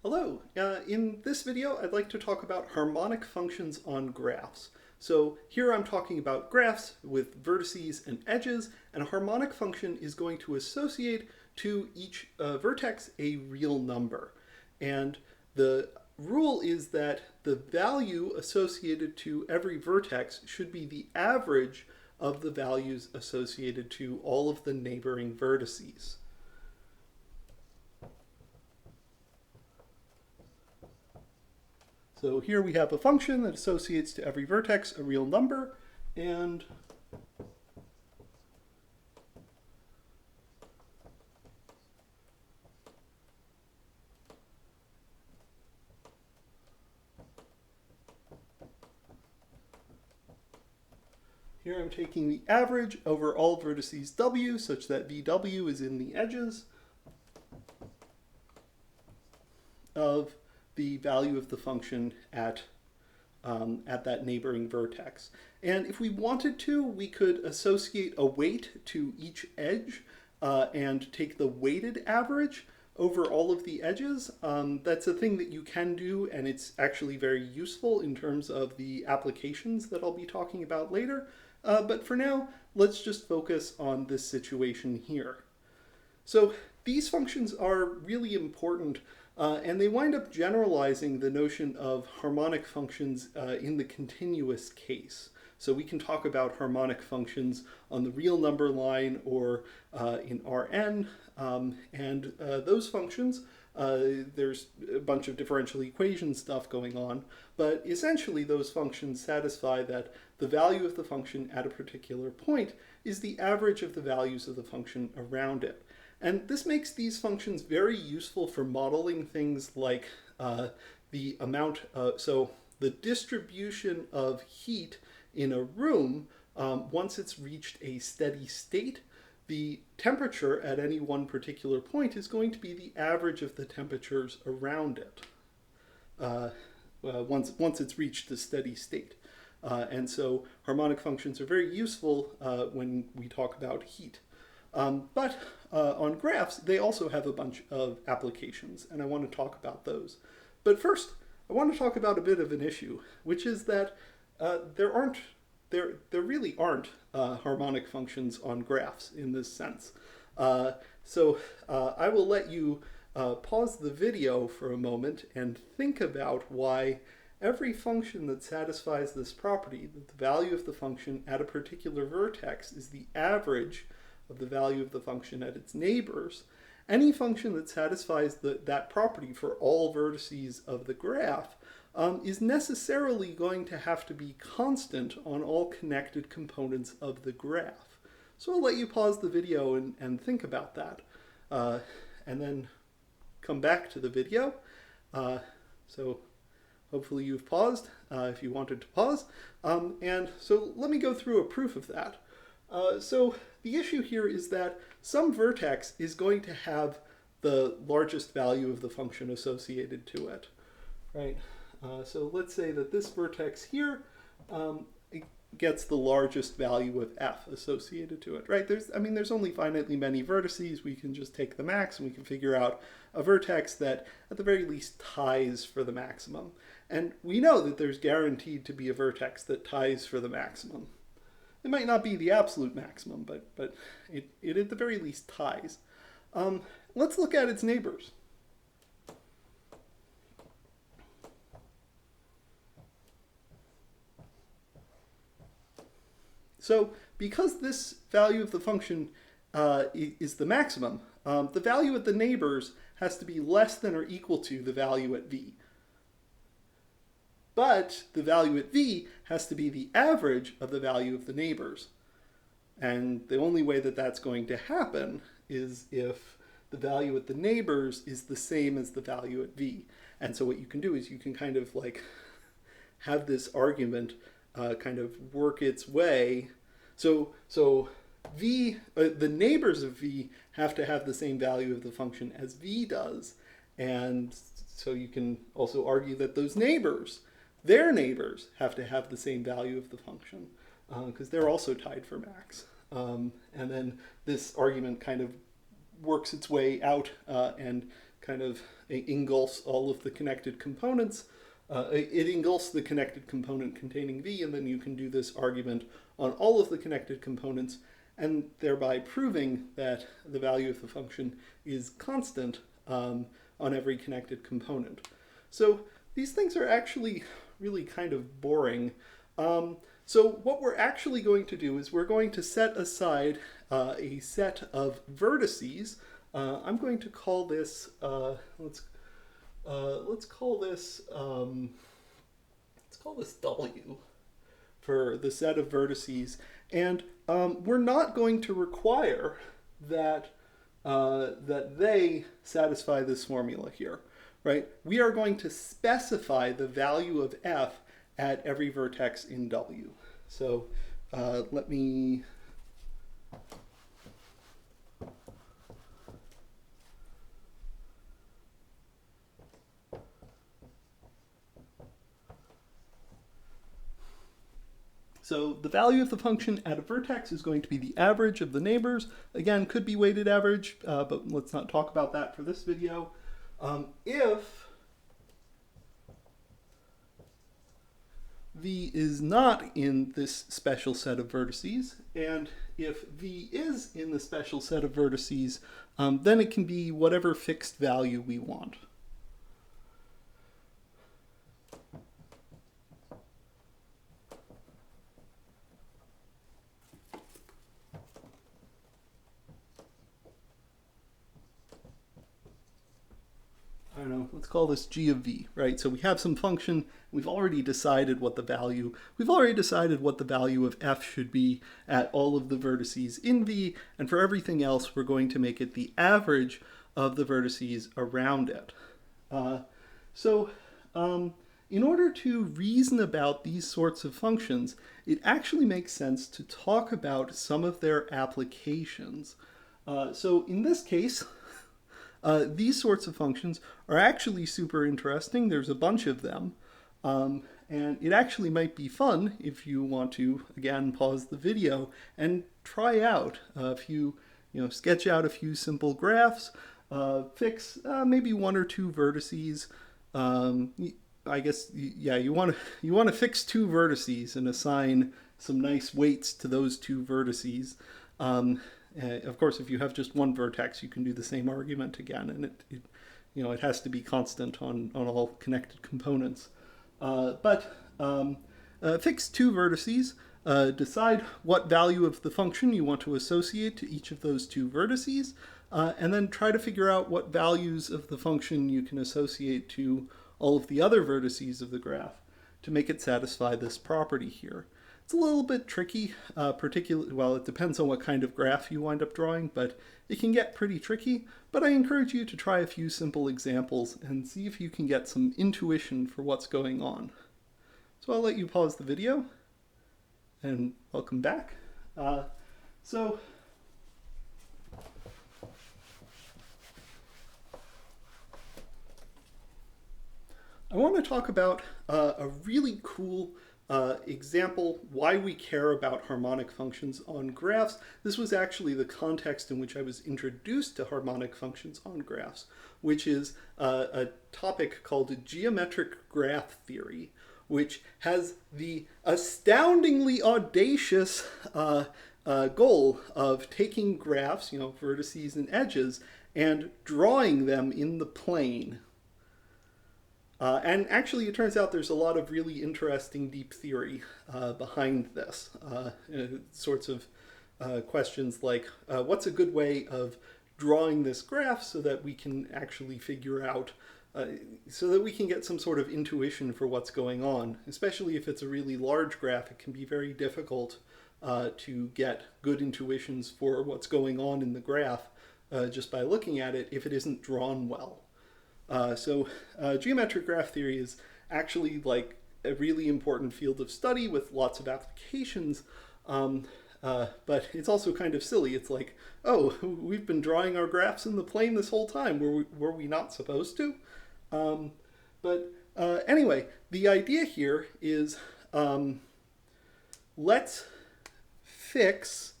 Hello, in this video I'd like to talk about harmonic functions on graphs. So here I'm talking about graphs with vertices and edges, and a harmonic function is going to associate to each vertex a real number. And the rule is that the value associated to every vertex should be the average of the values associated to all of the neighboring vertices. So here we have a function that associates to every vertex a real number, and here I'm taking the average over all vertices W such that VW is in the edges of the value of the function at that neighboring vertex. And if we wanted to, we could associate a weight to each edge and take the weighted average over all of the edges. That's a thing that you can do, and it's actually very useful in terms of the applications that I'll be talking about later. But for now, let's just focus on this situation here. So these functions are really important, and they wind up generalizing the notion of harmonic functions in the continuous case. So we can talk about harmonic functions on the real number line or in Rn, and those functions, there's a bunch of differential equation stuff going on, but essentially those functions satisfy that the value of the function at a particular point is the average of the values of the function around it. And this makes these functions very useful for modeling things like the amount, so the distribution of heat in a room once it's reached a steady state. The temperature at any one particular point is going to be the average of the temperatures around it once it's reached a steady state. And so harmonic functions are very useful when we talk about heat. But on graphs, they also have a bunch of applications, and I want to talk about those. But first, I want to talk about a bit of an issue, which is that there really aren't harmonic functions on graphs in this sense. So I will let you pause the video for a moment and think about why every function that satisfies this property, that the value of the function at a particular vertex is the average of the value of the function at its neighbors, any function that satisfies that property for all vertices of the graph is necessarily going to have to be constant on all connected components of the graph. So I'll let you pause the video and think about that, and then come back to the video. So hopefully you've paused if you wanted to pause. And so let me go through a proof of that. So the issue here is that some vertex is going to have the largest value of the function associated to it, right? So let's say that this vertex here gets the largest value of f associated to it, right? There's only finitely many vertices. We can just take the max and we can figure out a vertex that at the very least ties for the maximum. And we know that there's guaranteed to be a vertex that ties for the maximum. It might not be the absolute maximum, but it at the very least ties. Let's look at its neighbors. So because this value of the function is the maximum, the value at the neighbors has to be less than or equal to the value at v. But the value at v has to be the average of the value of the neighbors. And the only way that that's going to happen is if the value at the neighbors is the same as the value at v. And so what you can do is you can kind of like have this argument kind of work its way. So v, the neighbors of v have to have the same value of the function as v does. And so you can also argue that those neighbors, their neighbors, have to have the same value of the function because they're also tied for max. And then this argument kind of works its way out and kind of engulfs all of the connected components. It engulfs the connected component containing v, and then you can do this argument on all of the connected components, and thereby proving that the value of the function is constant on every connected component. So these things are actually really kind of boring. So what we're actually going to do is we're going to set aside a set of vertices. I'm going to call this, let's call this W for the set of vertices, and we're not going to require that that they satisfy this formula here, right? We are going to specify the value of f at every vertex in W. So let me So the value of the function at a vertex is going to be the average of the neighbors. Again, could be weighted average, but let's not talk about that for this video. If v is not in this special set of vertices, and if v is in the special set of vertices, then it can be whatever fixed value we want. I don't know, let's call this g of v, right? So we have some function, we've already decided what the value of f should be at all of the vertices in v, and for everything else we're going to make it the average of the vertices around it. In order to reason about these sorts of functions, it actually makes sense to talk about some of their applications. So in this case, these sorts of functions are actually super interesting. There's a bunch of them. And it actually might be fun if you want to, again, pause the video and try out a few, sketch out a few simple graphs, fix maybe one or two vertices. I guess, yeah, you want to fix two vertices and assign some nice weights to those two vertices. Of course, if you have just one vertex, you can do the same argument again, and it has to be constant on all connected components. Fix two vertices, decide what value of the function you want to associate to each of those two vertices, and then try to figure out what values of the function you can associate to all of the other vertices of the graph to make it satisfy this property here. It's a little bit tricky, well, it depends on what kind of graph you wind up drawing, but it can get pretty tricky. But I encourage you to try a few simple examples and see if you can get some intuition for what's going on. So I'll let you pause the video, and welcome back. I want to talk about a really cool example why we care about harmonic functions on graphs. This was actually the context in which I was introduced to harmonic functions on graphs, which is a topic called geometric graph theory, which has the astoundingly audacious goal of taking graphs, vertices and edges, and drawing them in the plane. And actually, it turns out there's a lot of really interesting deep theory behind this. Sorts of questions like, what's a good way of drawing this graph so that we can actually figure out, so that we can get some sort of intuition for what's going on. Especially if it's a really large graph, it can be very difficult to get good intuitions for what's going on in the graph just by looking at it if it isn't drawn well. Geometric graph theory is actually like a really important field of study with lots of applications, but it's also kind of silly. It's like, oh, we've been drawing our graphs in the plane this whole time. Were we not supposed to? Anyway, the idea here is let's fix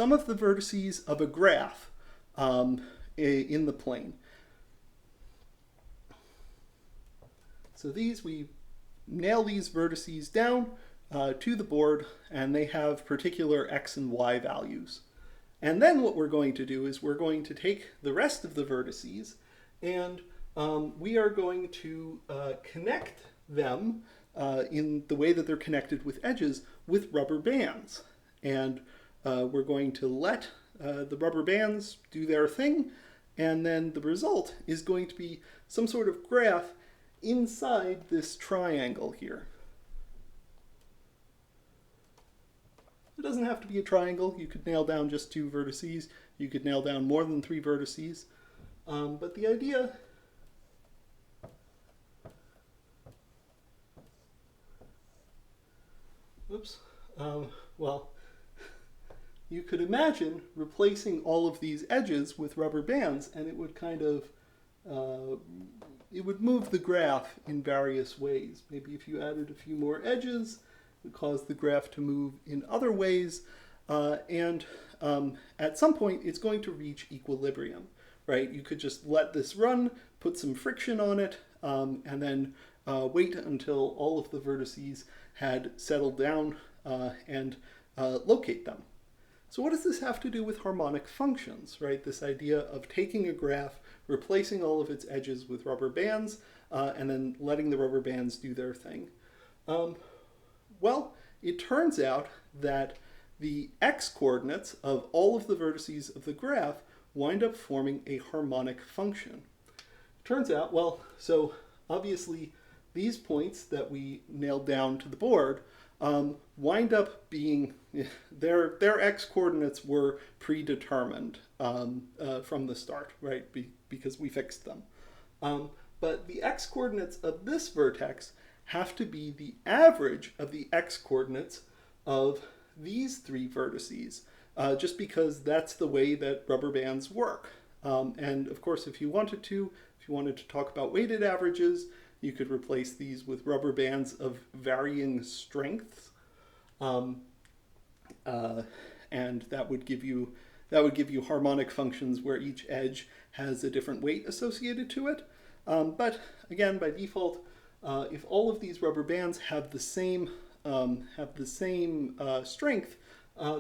some of the vertices of a graph in the plane. So we nail these vertices down to the board, and they have particular x and y values. And then what we're going to do is we're going to take the rest of the vertices and we are going to connect them in the way that they're connected with edges with rubber bands. And we're going to let the rubber bands do their thing, and then the result is going to be some sort of graph inside this triangle here. It doesn't have to be a triangle. You could nail down just 2 vertices. You could nail down more than 3 vertices. But the idea well, you could imagine replacing all of these edges with rubber bands, and it would kind of it would move the graph in various ways. Maybe if you added a few more edges, it would cause the graph to move in other ways, and at some point it's going to reach equilibrium, right? You could just let this run, put some friction on it, and then wait until all of the vertices had settled down and locate them. So what does this have to do with harmonic functions, right? This idea of taking a graph, replacing all of its edges with rubber bands, and then letting the rubber bands do their thing. Well, it turns out that the x-coordinates of all of the vertices of the graph wind up forming a harmonic function. Turns out, well, so obviously these points that we nailed down to the board wind up being, their x-coordinates were predetermined from the start, right, because we fixed them. But the x-coordinates of this vertex have to be the average of the x-coordinates of these 3 vertices, just because that's the way that rubber bands work. And of course, if you wanted to talk about weighted averages, you could replace these with rubber bands of varying strengths, and that would give you harmonic functions where each edge has a different weight associated to it. But again, by default, if all of these rubber bands have the same strength,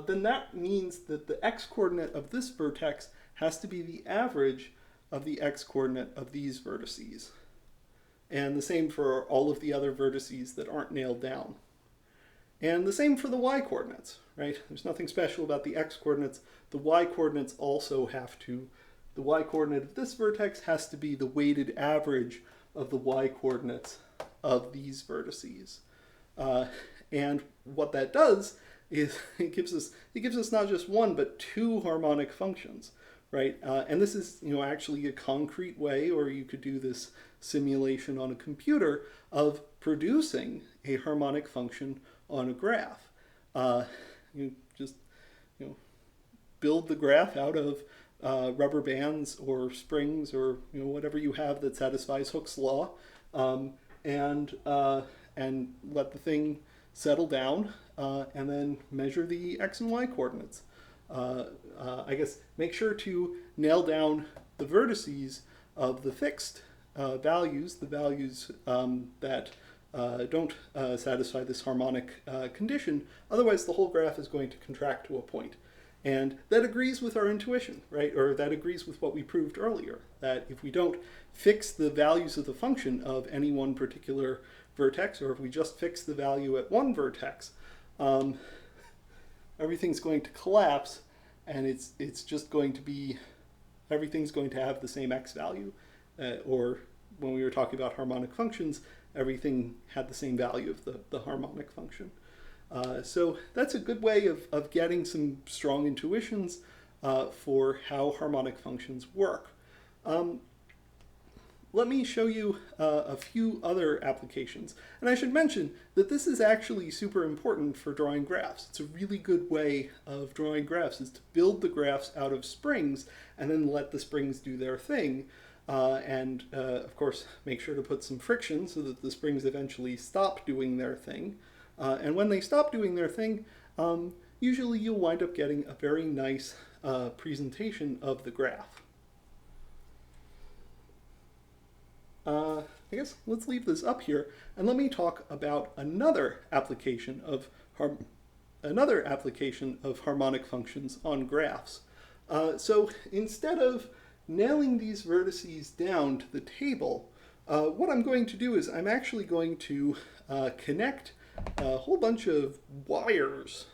then that means that the x-coordinate of this vertex has to be the average of the x-coordinate of these vertices. And the same for all of the other vertices that aren't nailed down. And the same for the y-coordinates, right? There's nothing special about the x-coordinates. The y-coordinates also have to, the y-coordinate of this vertex has to be the weighted average of the y-coordinates of these vertices. And what that does is it gives us not just 1, but 2 harmonic functions, right? And this is, actually a concrete way, or you could do this simulation on a computer, of producing a harmonic function on a graph. You just, build the graph out of rubber bands or springs or whatever you have that satisfies Hooke's law, and let the thing settle down, and then measure the x and y coordinates. I guess make sure to nail down the vertices of the fixed values, the values that don't satisfy this harmonic condition. Otherwise, the whole graph is going to contract to a point. And that agrees with our intuition, right? Or that agrees with what we proved earlier, that if we don't fix the values of the function of any one particular vertex, or if we just fix the value at one vertex, everything's going to collapse, and it's just going to be, everything's going to have the same x value. Or when we were talking about harmonic functions, everything had the same value of the harmonic function. So that's a good way of getting some strong intuitions for how harmonic functions work. Let me show you a few other applications. And I should mention that this is actually super important for drawing graphs. It's a really good way of drawing graphs, is to build the graphs out of springs and then let the springs do their thing. And of course, make sure to put some friction so that the springs eventually stop doing their thing. And when they stop doing their thing, usually you'll wind up getting a very nice presentation of the graph. I guess let's leave this up here and let me talk about another application of harmonic functions on graphs. So instead of nailing these vertices down to the table, what I'm going to do is I'm actually going to connect a whole bunch of wires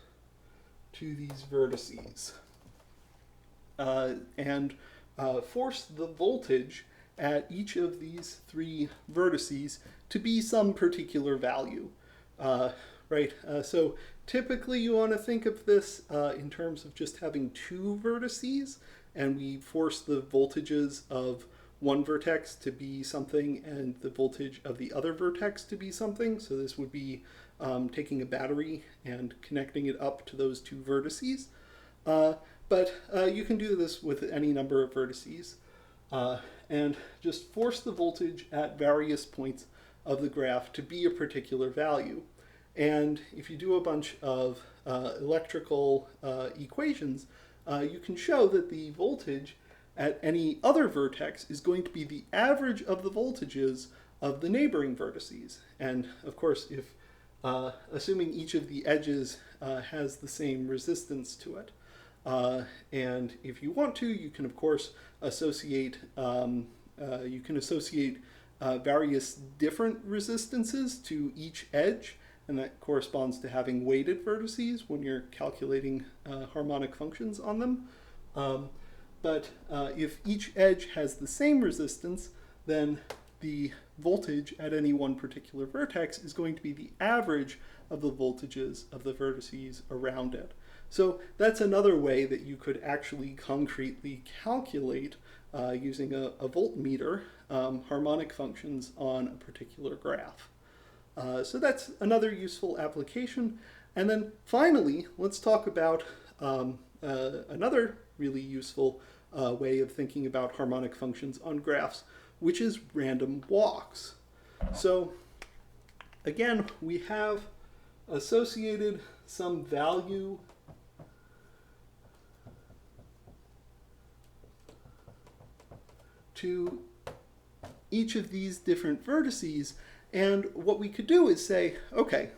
to these vertices and force the voltage at each of these three vertices to be some particular value. Right? So typically you want to think of this in terms of just having two vertices, and we force the voltages of one vertex to be something and the voltage of the other vertex to be something. So this would be taking a battery and connecting it up to those two vertices. But you can do this with any number of vertices and just force the voltage at various points of the graph to be a particular value. And if you do a bunch of electrical equations, you can show that the voltage at any other vertex is going to be the average of the voltages of the neighboring vertices. And of course, if assuming each of the edges has the same resistance to it. And if you want to, you can of course associate various different resistances to each edge, and that corresponds to having weighted vertices when you're calculating harmonic functions on them. But if each edge has the same resistance, then the voltage at any one particular vertex is going to be the average of the voltages of the vertices around it. So that's another way that you could actually concretely calculate using a voltmeter harmonic functions on a particular graph. So that's another useful application. And then finally, let's talk about another really useful way of thinking about harmonic functions on graphs, which is random walks. So again, we have associated some value to each of these different vertices, and what we could do is say, okay,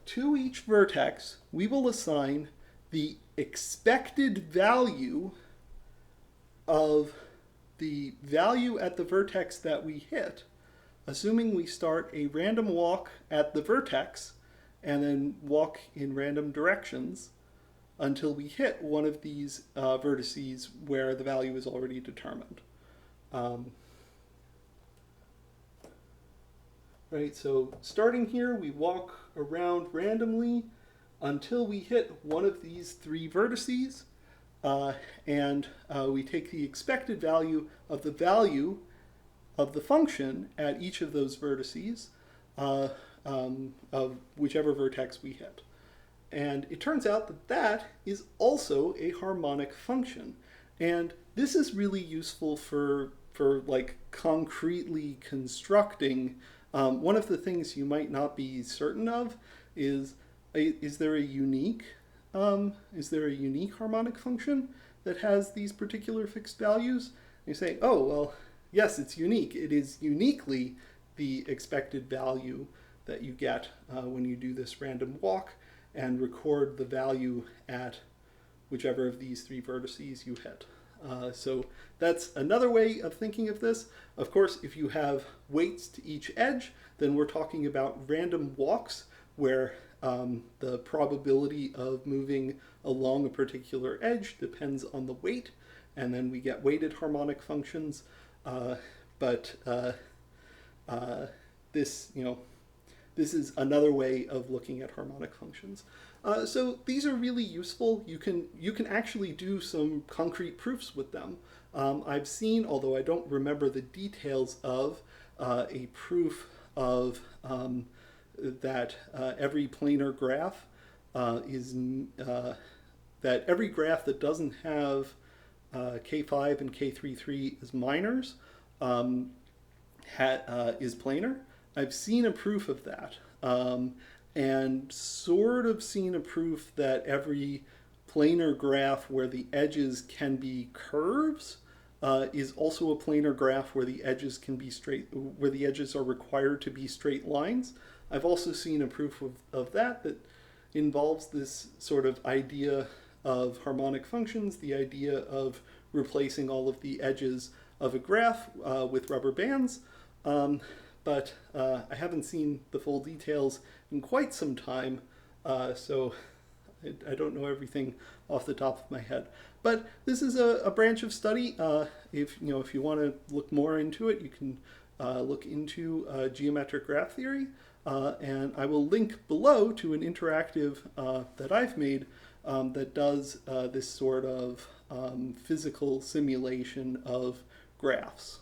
to each vertex we will assign the expected value of the value at the vertex that we hit, assuming we start a random walk at the vertex and then walk in random directions until we hit one of these vertices where the value is already determined. Right, so starting here, we walk around randomly until we hit one of these three vertices, and we take the expected value of the function at each of those vertices of whichever vertex we hit. And it turns out that that is also a harmonic function. And this is really useful for like concretely constructing. One of the things you might not be certain of is there a unique harmonic function that has these particular fixed values? And you say, oh, well, yes, it's unique. It is uniquely the expected value that you get when you do this random walk and record the value at whichever of these three vertices you hit. So that's another way of thinking of this. Of course, if you have weights to each edge, then we're talking about random walks where the probability of moving along a particular edge depends on the weight, and then we get weighted harmonic functions. This is another way of looking at harmonic functions. So these are really useful. You can actually do some concrete proofs with them. I've seen, although I don't remember the details of, a proof of that every planar graph that every graph that doesn't have K5 and K33 as minors is planar. I've seen a proof of that. and sort of seen a proof that every planar graph where the edges can be curves is also a planar graph where the edges can be straight, where the edges are required to be straight lines. I've also seen a proof of that involves this sort of idea of harmonic functions, the idea of replacing all of the edges of a graph with rubber bands. But I haven't seen the full details in quite some time, so I don't know everything off the top of my head. But this is a branch of study. If you want to look more into it, you can look into geometric graph theory, and I will link below to an interactive that I've made that does this sort of physical simulation of graphs.